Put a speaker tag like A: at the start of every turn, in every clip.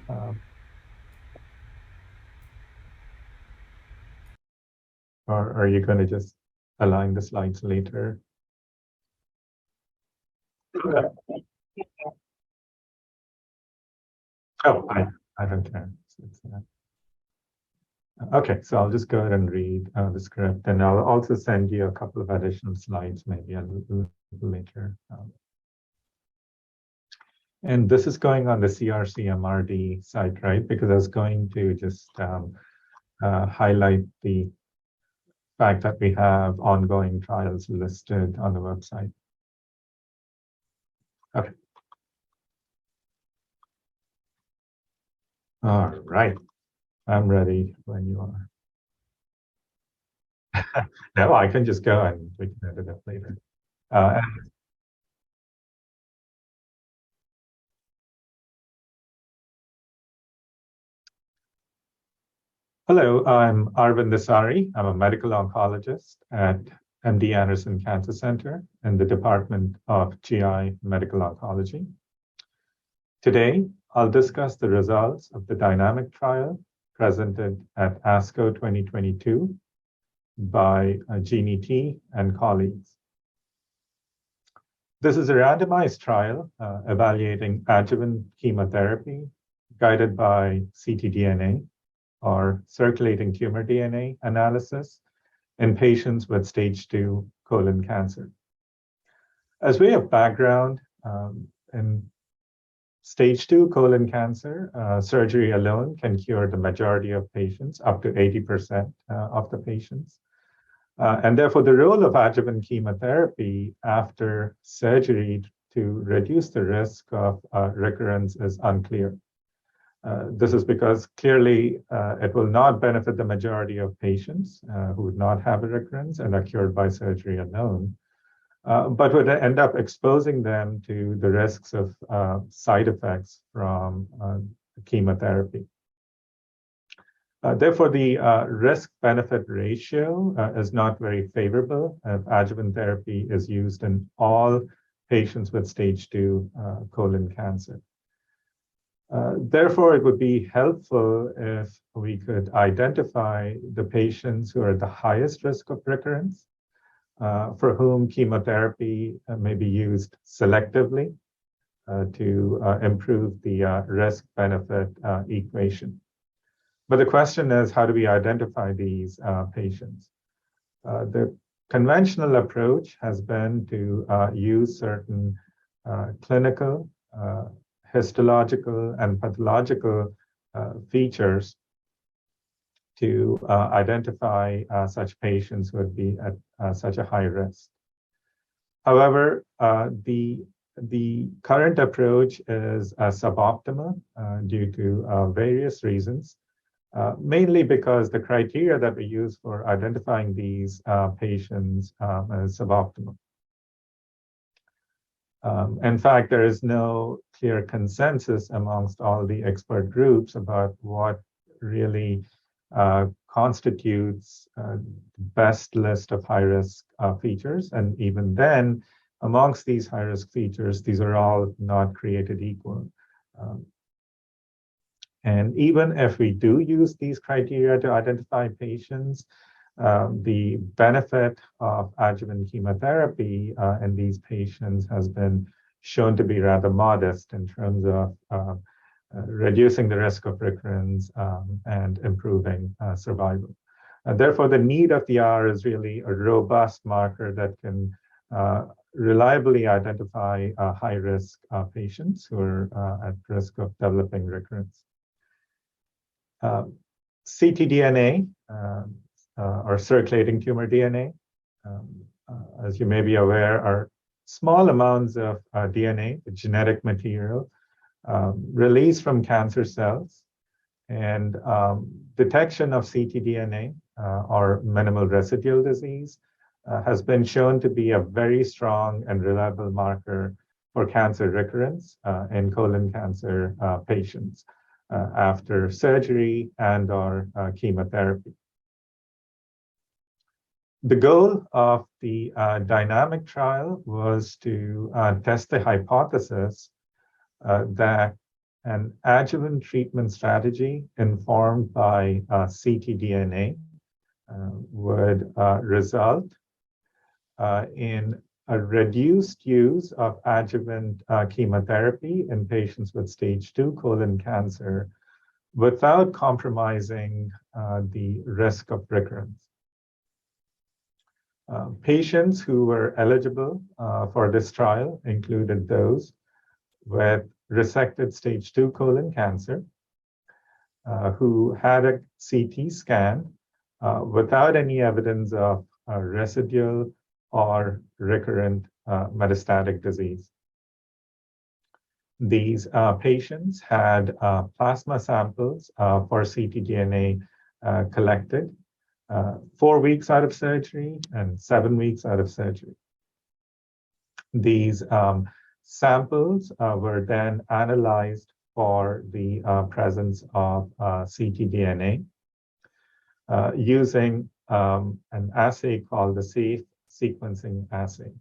A: Um, or are you going to just align the slides later? Oh, I don't care. Okay, so I'll just go ahead and read the script, and I'll also send you a couple of additional slides maybe a little later. And this is going on the CRC-MRD site, right? Because I was going to just highlight the fact that we have ongoing trials listed on the website. Okay. All right. I'm ready when you are. No, I can just go and we can edit it later. Uh, Hello, I'm Arvind Dasari. I'm a medical oncologist at MD Anderson Cancer Center in the Department of GI Medical Oncology. Today, I'll discuss the results of the dynamic trial presented at ASCO 2022 by Jeannie T. and colleagues. This is a randomized trial evaluating adjuvant chemotherapy guided by ctDNA or circulating tumor DNA analysis in patients with stage 2 colon cancer. As way of background, in stage 2 colon cancer, surgery alone can cure the majority of patients, up to 80% of the patients. And therefore, the role of adjuvant chemotherapy after surgery to reduce the risk of recurrence is unclear. This is because clearly it will not benefit the majority of patients who would not have a recurrence and are cured by surgery alone, but would end up exposing them to the risks of side effects from chemotherapy. Therefore, the risk-benefit ratio is not very favorable if adjuvant therapy is used in all patients with stage 2 colon cancer. Therefore, it would be helpful if we could identify the patients who are at the highest risk of recurrence, for whom chemotherapy may be used selectively to improve the risk-benefit equation. But the question is, how do we identify these patients? The conventional approach has been to use certain clinical, histological, and pathological features to identify such patients who would be at such a high risk. However, the current approach is suboptimal due to various reasons. Mainly because the criteria that we use for identifying these patients is suboptimal. In fact, there is no clear consensus amongst all the expert groups about what really constitutes the best list of high-risk features. And even then, amongst these high-risk features, these are all not created equal. And even if we do use these criteria to identify patients, the benefit of adjuvant chemotherapy in these patients has been shown to be rather modest in terms of reducing the risk of recurrence and improving survival. Therefore, the need of the hour is really a robust marker that can reliably identify high-risk patients who are at risk of developing recurrence. ctDNA, or circulating tumor DNA, as you may be aware, are small amounts of DNA, the genetic material, released from cancer cells. And detection of ctDNA, or minimal residual disease, has been shown to be a very strong and reliable marker for cancer recurrence in colon cancer patients after surgery and or chemotherapy. The goal of the dynamic trial was to test the hypothesis that an adjuvant treatment strategy informed by ctDNA would result in a reduced use of adjuvant chemotherapy in patients with stage 2 colon cancer without compromising the risk of recurrence. Patients who were eligible for this trial included those with resected stage 2 colon cancer who had a CT scan without any evidence of residual or recurrent metastatic disease. These patients had plasma samples for ctDNA collected 4 weeks out of surgery and 7 weeks out of surgery. These samples were then analyzed for the presence of ctDNA using an assay called the safe sequencing assay.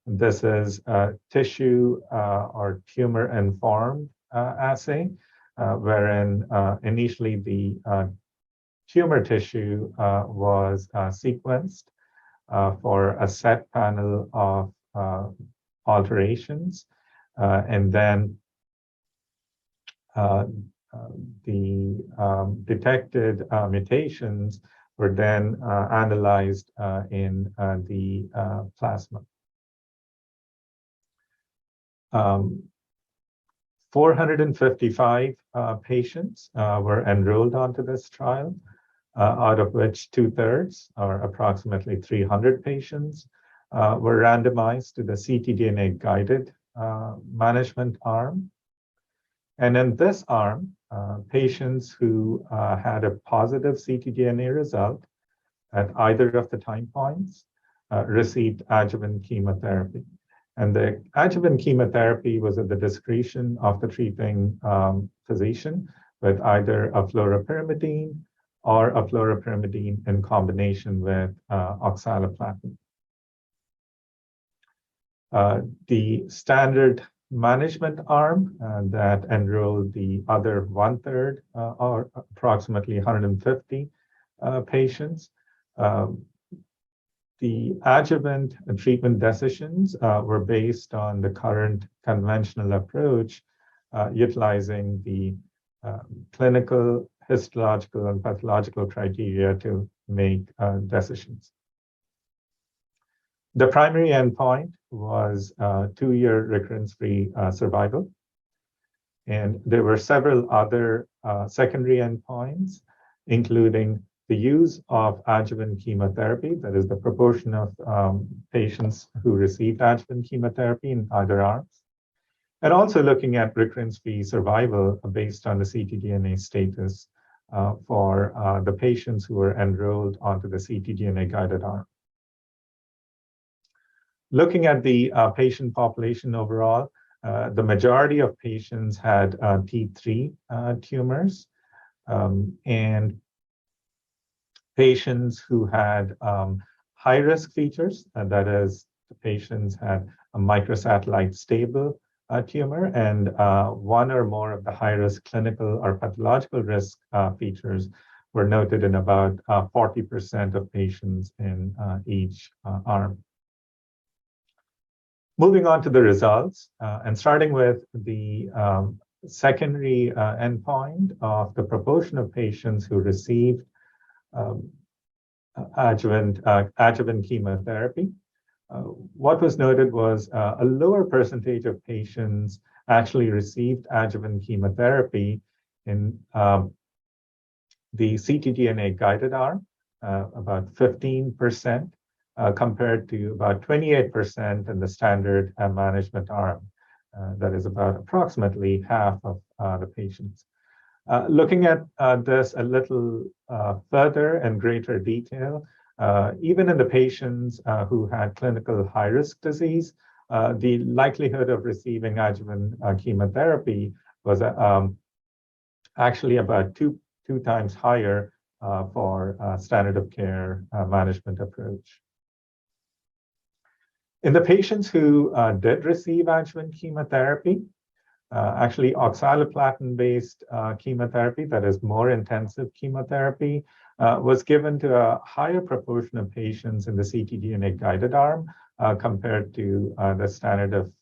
A: This is a tissue or tumor-informed assay, wherein initially the tumor tissue was sequenced for a set panel of alterations, and then the detected mutations were then analyzed in the plasma. 455 patients were enrolled onto this trial, out of which 2/3, or approximately 300 patients, were randomized to the ctDNA guided management arm. And in this arm, patients who had a positive ctDNA result at either of the time points received adjuvant chemotherapy. And the adjuvant chemotherapy was at the discretion of the treating physician with either a fluoropyrimidine or a fluoropyrimidine in combination with oxaliplatin. The standard management arm that enrolled the other 1/3, or approximately 150 patients. The adjuvant treatment decisions were based on the current conventional approach, utilizing the clinical, histological, and pathological criteria to make decisions. The primary endpoint was 2-year recurrence-free survival. And there were several other secondary endpoints, including the use of adjuvant chemotherapy, that is the proportion of patients who received adjuvant chemotherapy in either arms, and also looking at recurrence-free survival based on the ctDNA status for the patients who were enrolled onto the ctDNA guided arm. Looking at the patient population overall, the majority of patients had T3 tumors, and patients who had high-risk features, and that is, the patients had a microsatellite stable tumor, and one or more of the high-risk clinical or pathological risk features were noted in about 40% of patients in each arm. Moving on to the results, and starting with the secondary endpoint of the proportion of patients who received adjuvant chemotherapy. What was noted was a lower percentage of patients actually received adjuvant chemotherapy in the ctDNA guided arm, about 15%, compared to about 28% in the standard management arm. That is about approximately half of the patients. Looking at this a little further and greater detail, even in the patients who had clinical high-risk disease, the likelihood of receiving adjuvant chemotherapy was actually about two times higher for standard of care management approach. In the patients who did receive adjuvant chemotherapy, Actually, oxaliplatin-based chemotherapy, that is more intensive chemotherapy, was given to a higher proportion of patients in the ctDNA guided arm compared to the standard of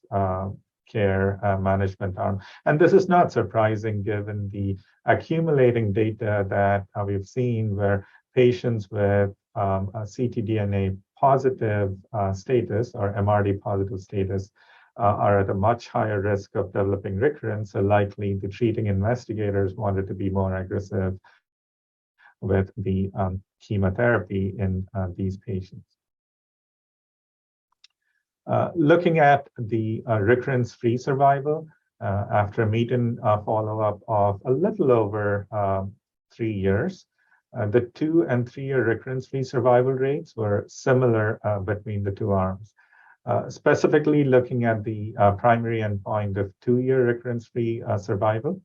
A: care management arm. And this is not surprising given the accumulating data that we've seen where patients with a ctDNA positive status or MRD positive status are at a much higher risk of developing recurrence, so likely the treating investigators wanted to be more aggressive with the chemotherapy in these patients. Looking at the recurrence-free survival after a median follow-up of a little over 3 years, the 2 and 3 year recurrence-free survival rates were similar between the two arms. Specifically looking at the primary endpoint of 2-year recurrence-free survival,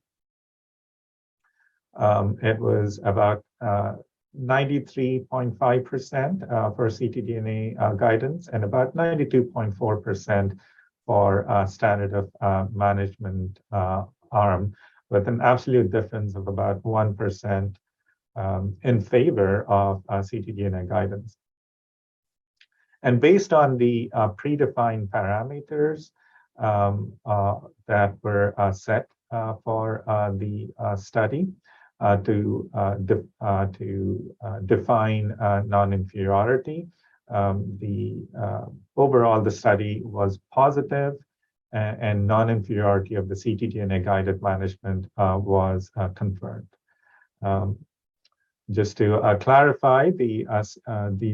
A: it was about 93.5% for ctDNA guidance and about 92.4% for standard of management arm, with an absolute difference of about 1% in favor of ctDNA guidance. And based on the predefined parameters that were set for the study to define non-inferiority, overall the study was positive, and non-inferiority of the ctDNA guided management was confirmed. Just to clarify, the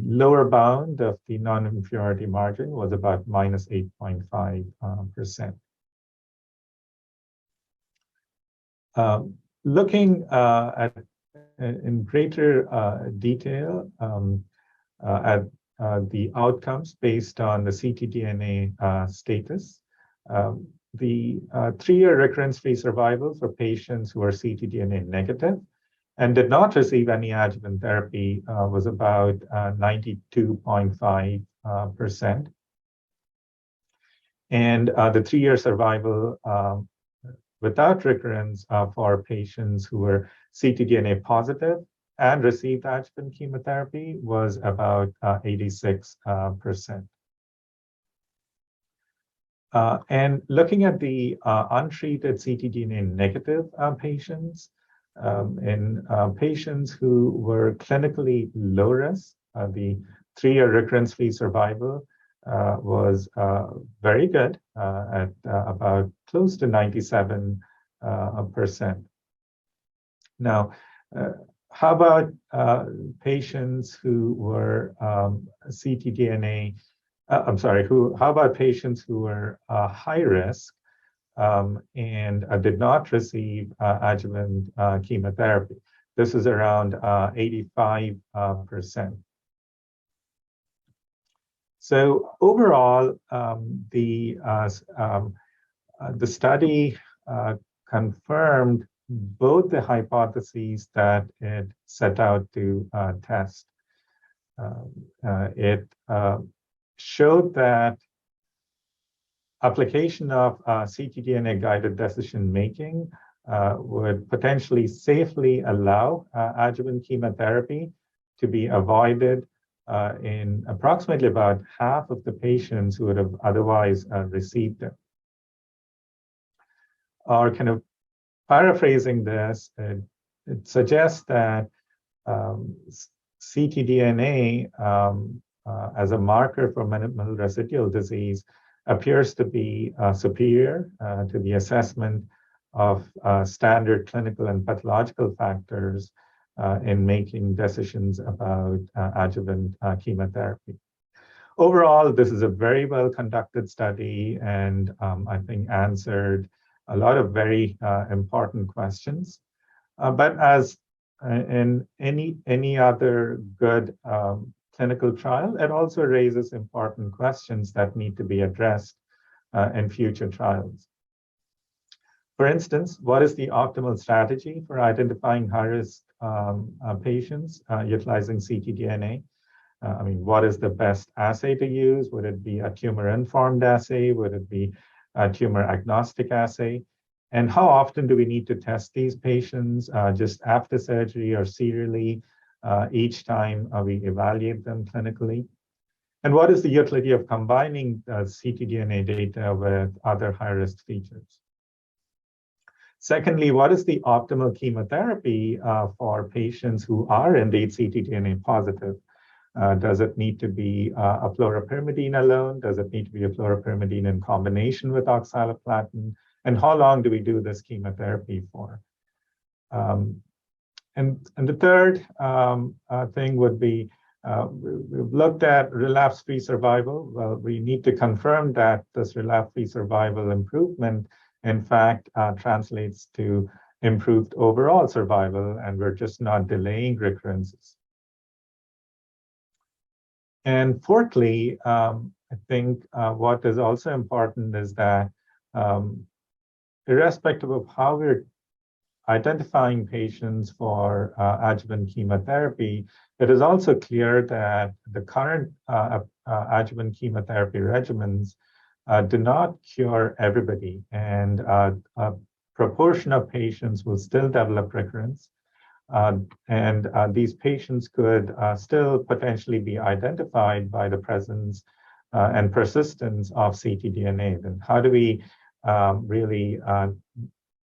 A: lower bound of the non-inferiority margin was about minus 8.5%. Looking at in greater detail at the outcomes based on the ctDNA status, the 3-year recurrence-free survival for patients who are ctDNA negative and did not receive any adjuvant therapy was about 92.5%. And the 3-year survival without recurrence for patients who were ctDNA positive and received adjuvant chemotherapy was about 86%. And looking at the untreated ctDNA negative patients, in patients who were clinically low risk, the 3-year recurrence-free survival was very good at about close to 97%. Now, how about patients who were ctDNA? How about patients who were high risk and did not receive adjuvant chemotherapy? This is around 85%. So overall, the study confirmed both the hypotheses that it set out to test. It showed that application of ctDNA-guided decision-making would potentially safely allow adjuvant chemotherapy to be avoided in approximately about half of the patients who would have otherwise received it. Or kind of paraphrasing this, it suggests that ctDNA as a marker for minimal residual disease appears to be superior to the assessment of standard clinical and pathological factors in making decisions about adjuvant chemotherapy. Overall, this is a very well conducted study and I think answered a lot of very important questions. But as in any other good clinical trial, it also raises important questions that need to be addressed in future trials. For instance, what is the optimal strategy for identifying high-risk patients utilizing ctDNA? I mean, what is the best assay to use? Would it be a tumor-informed assay? Would it be a tumor-agnostic assay? And how often do we need to test these patients? Just after surgery or serially each time we evaluate them clinically? And what is the utility of combining ctDNA data with other high-risk features? Secondly, what is the optimal chemotherapy for patients who are indeed ctDNA positive? Does it need to be a fluoropyrimidine alone? Does it need to be a fluoropyrimidine in combination with oxaliplatin? And how long do we do this chemotherapy for? And the third thing would be, we've looked at relapse-free survival. Well, we need to confirm that this relapse-free survival improvement, in fact, translates to improved overall survival, and we're just not delaying recurrences. And fourthly, I think what is also important is that irrespective of how we're identifying patients for adjuvant chemotherapy, it is also clear that the current adjuvant chemotherapy regimens do not cure everybody, and a proportion of patients will still develop recurrence. And these patients could still potentially be identified by the presence and persistence of ctDNA. Then how do we really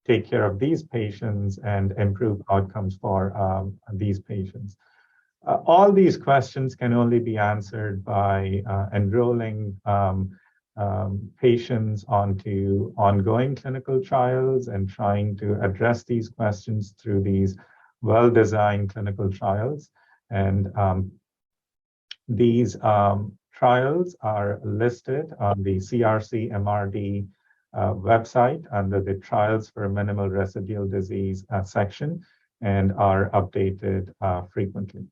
A: take care of these patients and improve outcomes for these patients? All these questions can only be answered by enrolling patients onto ongoing clinical trials and trying to address these questions through these well-designed clinical trials. And these trials are listed on the CRC MRD website under the Trials for Minimal Residual Disease section, and are updated frequently.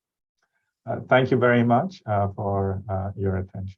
A: Thank you very much for your attention.